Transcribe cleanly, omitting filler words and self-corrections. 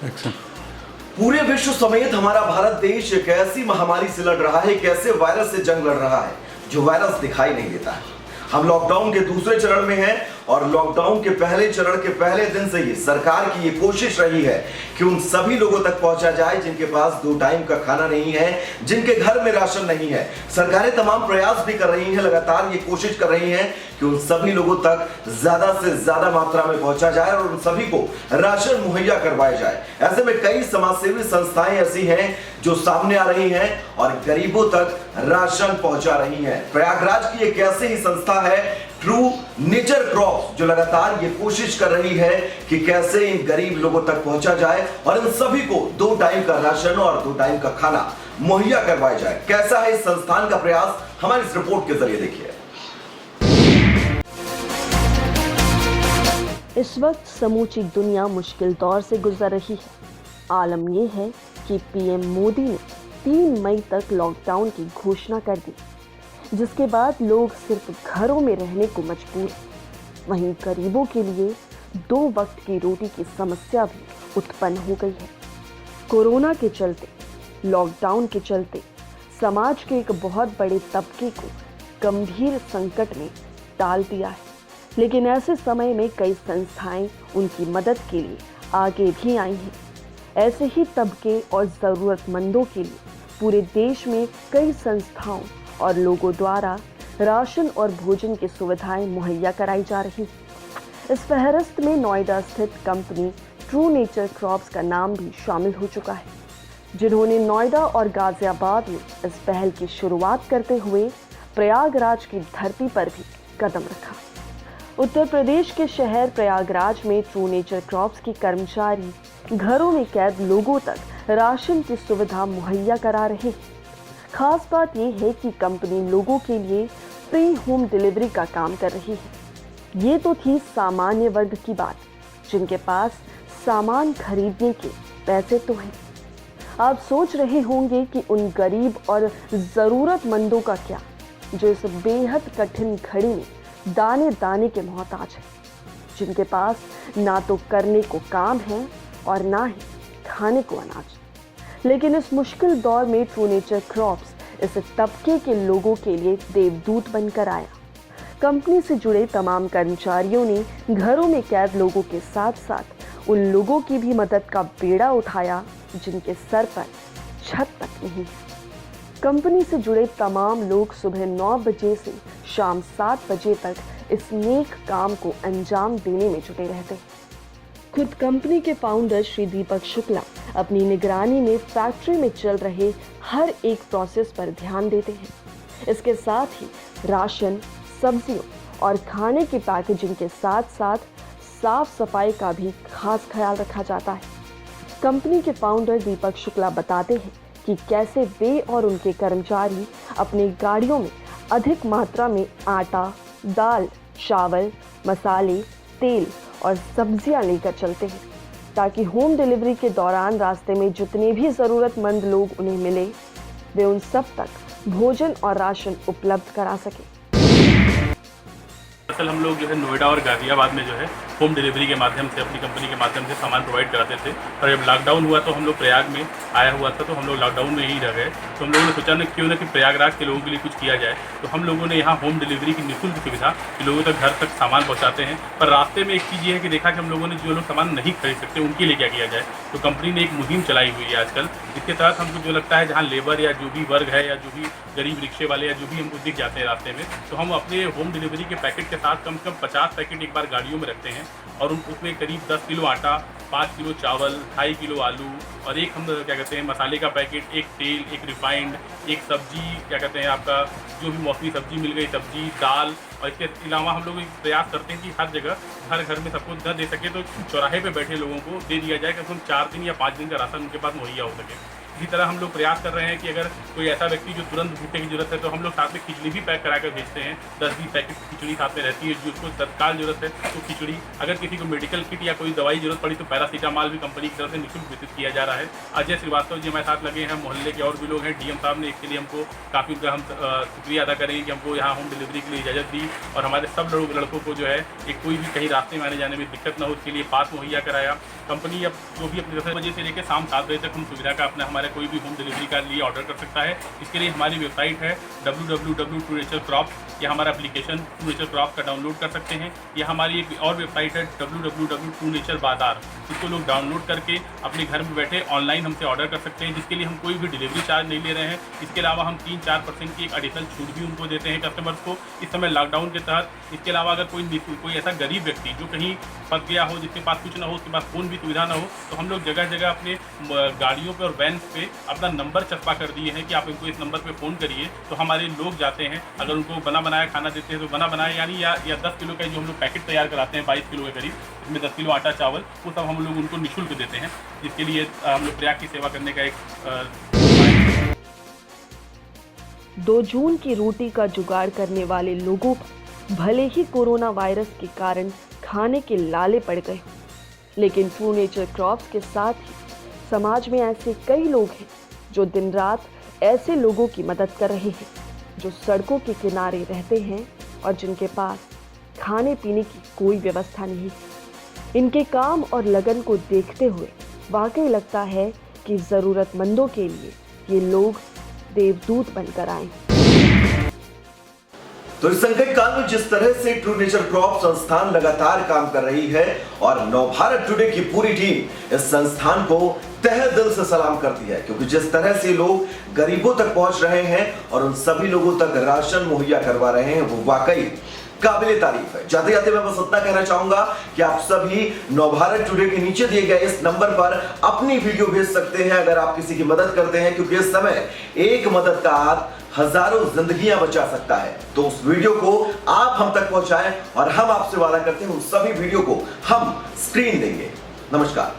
Action. पूरे विश्व समेत हमारा भारत देश एक ऐसी महामारी से लड़ रहा है, एक ऐसे वायरस से जंग लड़ रहा है जो वायरस दिखाई नहीं देता है। हम लॉकडाउन के दूसरे चरण में हैं और लॉकडाउन के पहले चरण के पहले दिन से ही सरकार की ये कोशिश रही है कि उन सभी लोगों तक पहुंचा जाए जिनके पास 2 टाइम का खाना नहीं है, जिनके घर में राशन नहीं है। सरकारें तमाम प्रयास भी कर रही हैं, लगातार ये कोशिश कर रही हैं कि उन सभी लोगों तक ज्यादा से ज्यादा मात्रा में पहुंचा जाए और उन सभी को राशन मुहैया करवाया जाए। ऐसे में कई समाजसेवी संस्थाएं ऐसी हैं जो सामने आ रही हैं और गरीबों तक राशन पहुंचा रही हैं। प्रयागराज की एक ऐसी ही संस्था है ट्रू नेचर क्रॉप्स, जो लगातार ये कोशिश कर रही है कि कैसे इन गरीब लोगों तक पहुंचा जाए और इन सभी को 2 टाइम का राशन और 2 टाइम का खाना मुहैया करवाया जाए। कैसा है इस संस्थान का प्रयास, हमारी इस रिपोर्ट के जरिए देखिए। इस वक्त समूची दुनिया मुश्किल दौर से गुजर रही है। आलम यह है कि पीएम मोदी ने 3 मई तक लॉकडाउन की घोषणा कर दी, जिसके बाद लोग सिर्फ घरों में रहने को मजबूर हैं। वहीं गरीबों के लिए 2 वक्त की रोटी की समस्या भी उत्पन्न हो गई है। कोरोना के चलते, लॉकडाउन के चलते समाज के एक बहुत बड़े तबके को गंभीर संकट में डाल दिया है। लेकिन ऐसे समय में कई संस्थाएं उनकी मदद के लिए आगे भी आई हैं। ऐसे ही तबके और ज़रूरतमंदों के लिए पूरे देश में कई संस्थाओं और लोगों द्वारा राशन और भोजन की सुविधाएं मुहैया कराई जा रही हैं। इस फहरिस्त में नोएडा स्थित कंपनी ट्रू नेचर क्रॉप्स का नाम भी शामिल हो चुका है, जिन्होंने नोएडा और गाजियाबाद में इस पहल की शुरुआत करते हुए प्रयागराज की धरती पर भी कदम रखा। उत्तर प्रदेश के शहर प्रयागराज में ट्रू नेचर क्रॉप्स की कर्मचारी घरों में कैद लोगों तक राशन की सुविधा मुहैया करा रहे हैं। खास बात यह है कि कंपनी लोगों के लिए फ्री होम डिलीवरी का काम कर रही है। ये तो थी सामान्य वर्ग की बात, जिनके पास सामान खरीदने के पैसे तो हैं। आप सोच रहे होंगे कि उन गरीब और ज़रूरतमंदों का क्या, जो इस बेहद कठिन घड़ी में दाने दाने के मोहताज है, जिनके पास ना तो करने को काम है और ना ही खाने को अनाज। लेकिन इस मुश्किल दौर में ट्रू नेचर क्रॉप्स इस तबके के लोगों के लिए देवदूत बनकर आया। कंपनी से जुड़े तमाम कर्मचारियों ने घरों में कैद लोगों के साथ साथ उन लोगों की भी मदद का बेड़ा उठाया जिनके सर पर छत तक नहीं है। कंपनी से जुड़े तमाम लोग सुबह 9 बजे से शाम 7 बजे तक इस नेक काम को अंजाम देने में जुटे रहते हैं। खुद कंपनी के फाउंडर श्री दीपक शुक्ला अपनी निगरानी में फैक्ट्री में चल रहे हर एक प्रोसेस पर ध्यान देते हैं। इसके साथ ही राशन, सब्जियों और खाने की पैकेजिंग के साथ साथ साफ सफाई का भी खास ख्याल रखा जाता है। कंपनी के फाउंडर दीपक शुक्ला बताते हैं कि कैसे वे और उनके कर्मचारी अपनी गाड़ियों में अधिक मात्रा में आटा, दाल, चावल, मसाले, तेल और सब्जियां लेकर चलते हैं, ताकि होम डिलीवरी के दौरान रास्ते में जितने भी ज़रूरतमंद लोग उन्हें मिले, वे उन सब तक भोजन और राशन उपलब्ध करा सकें। दरअसल हम लोग जो है नोएडा और गाजियाबाद में जो है होम डिलीवरी के माध्यम से अपनी कंपनी के माध्यम से सामान प्रोवाइड कराते थे। और जब लॉकडाउन हुआ तो हम लोग प्रयाग में आया हुआ था, तो हम लोग लॉकडाउन में ही रह गए। तो हम लोगों ने सोचा ना क्यों ना कि प्रयागराज के लोगों के लिए कुछ किया जाए। तो हम लोगों ने यहाँ होम डिलीवरी की निःशुल्क सुविधा कि लोगों तक घर तक सामान पहुँचाते हैं। पर रास्ते में एक चीज़ ये है कि देखा कि हम लोगों ने जो लोग सामान नहीं खरीद सकते उनके लिए क्या किया जाए। तो कंपनी ने एक मुहिम चलाई हुई है आजकल, इसके तहत हमको जो लगता है जहाँ लेबर या जो भी वर्ग है या जो भी गरीब रिक्शे वाले या जो भी हमको दिख जाते हैं रास्ते में, तो हम अपने होम डिलीवरी के पैकेट के साथ कम से कम 50 पैकेट एक बार गाड़ियों में रखते हैं और उसमें करीब 10 किलो आटा, 5 किलो चावल, 2.5 किलो आलू और एक हम क्या कहते हैं मसाले का पैकेट, एक तेल, एक रिफाइंड, एक सब्जी, क्या कहते हैं आपका जो भी मौसमी सब्जी मिल गई, सब्जी, दाल। और इसके अलावा हम लोग प्रयास करते हैं कि हर जगह घर घर में सबको न दे सके तो चौराहे पे बैठे लोगों को दे दिया जाए कि हम 4 दिन या 5 दिन का राशन उनके पास मुहैया हो सके। इसी तरह हम लोग प्रयास कर रहे हैं कि अगर कोई ऐसा व्यक्ति जो तुरंत भूखे की जरूरत है तो हम लोग साथ में खिचड़ी भी पैक करा कर भेजते हैं। 10-20 पैकेट खिचड़ी साथ में रहती है, जिसको तत्काल जरूरत है तो खिचड़ी, अगर किसी को मेडिकल किट या कोई दवाई जरूरत पड़ी तो पैरासीटामॉल भी कंपनी की तरफ से निःशुल्क वितरित किया जा रहा है। अजय श्रीवास्तव जी हमारे साथ लगे हैं, मोहल्ले के और भी लोग हैं। डीएम साहब ने इसके लिए हमको काफ़ी उनका हम शुक्रिया अदा करेंगे कि हमको यहाँ होम डिलीवरी के लिए इजाज़त दी और हमारे सब लड़कों को जो है एक कोई भी कहीं रास्ते में आने जाने में दिक्कत ना हो उसके लिए पास मुहैया कराया। कंपनी अब जो भी अपनी 10 बजे से लेकर शाम 7 बजे तक हम सुविधा का अपना हमारे कोई भी होम डिलीवरी का लिए ऑर्डर कर सकता है। इसके लिए हमारी वेबसाइट है www.truenature.crops या हमारा एप्लीकेशन ट्रू नेचर क्रॉप्स का डाउनलोड कर सकते हैं। या हमारी एक और वेबसाइट है www.truenature.bazaar, इसको लोग डाउनलोड करके अपने घर में बैठे ऑनलाइन हमसे ऑर्डर कर सकते हैं, जिसके लिए हम कोई भी डिलीवरी चार्ज नहीं ले रहे हैं। इसके अलावा हम 3-4% की एक एडिशनल छूट भी उनको देते हैं कस्टमर्स को इस समय लॉकडाउन के तहत। इसके अलावा अगर कोई ऐसा गरीब व्यक्ति जो कहीं फंस गया हो, जिसके पास कुछ ना हो, उसके पास फ़ोन भी सुविधा ना हो, तो हम लोग जगह जगह अपने गाड़ियों पे और वैन्स पे अपना नंबर चस्पा कर दिए हैं कि आप इनको इस नंबर पे फ़ोन करिए तो हमारे लोग जाते हैं। अगर उनको बना बनाया खाना देते हैं तो बना बनाया यानी या 10 किलो का जो हम लोग पैकेट तैयार कराते हैं 22 किलो के करीब, इसमें 10 किलो आटा चावल, वो सब हम लोग उनको निःशुल्क देते हैं, जिसके लिए हम लोग प्रयाग की सेवा करने का एक 2 जून की रोटी का जुगाड़ करने वाले लोगों पर भले ही कोरोना वायरस के कारण खाने के लाले पड़ गए, लेकिन ट्रू नेचर क्रॉप्स के साथ ही समाज में ऐसे कई लोग हैं जो दिन रात ऐसे लोगों की मदद कर रहे हैं जो सड़कों के किनारे रहते हैं और जिनके पास खाने पीने की कोई व्यवस्था नहीं है। इनके काम और लगन को देखते हुए वाकई लगता है कि ज़रूरतमंदों के लिए ये लोग देवदूत बनकर आए। तो इस संकट काल में जिस तरह से ट्रू नेचर क्रॉप संस्थान लगातार काम कर रही है और नवभारत टुडे की पूरी टीम इस संस्थान को तहे दिल से सलाम करती है, क्योंकि जिस तरह से लोग गरीबों तक पहुंच रहे हैं और उन सभी लोगों तक राशन मुहैया करवा रहे हैं, वो वाकई काबिले तारीफ है। जाते जाते मैं बस इतना कहना चाहूंगा कि आप सभी नवभारत टुडे के नीचे दिए गए इस नंबर पर अपनी वीडियो भेज सकते हैं अगर आप किसी की मदद करते हैं, क्योंकि इस समय एक मदद का हाथ हजारों जिंदगियां बचा सकता है। तो उस वीडियो को आप हम तक पहुंचाएं और हम आपसे वादा करते हैं उन सभी वीडियो को हम स्क्रीन देंगे। नमस्कार।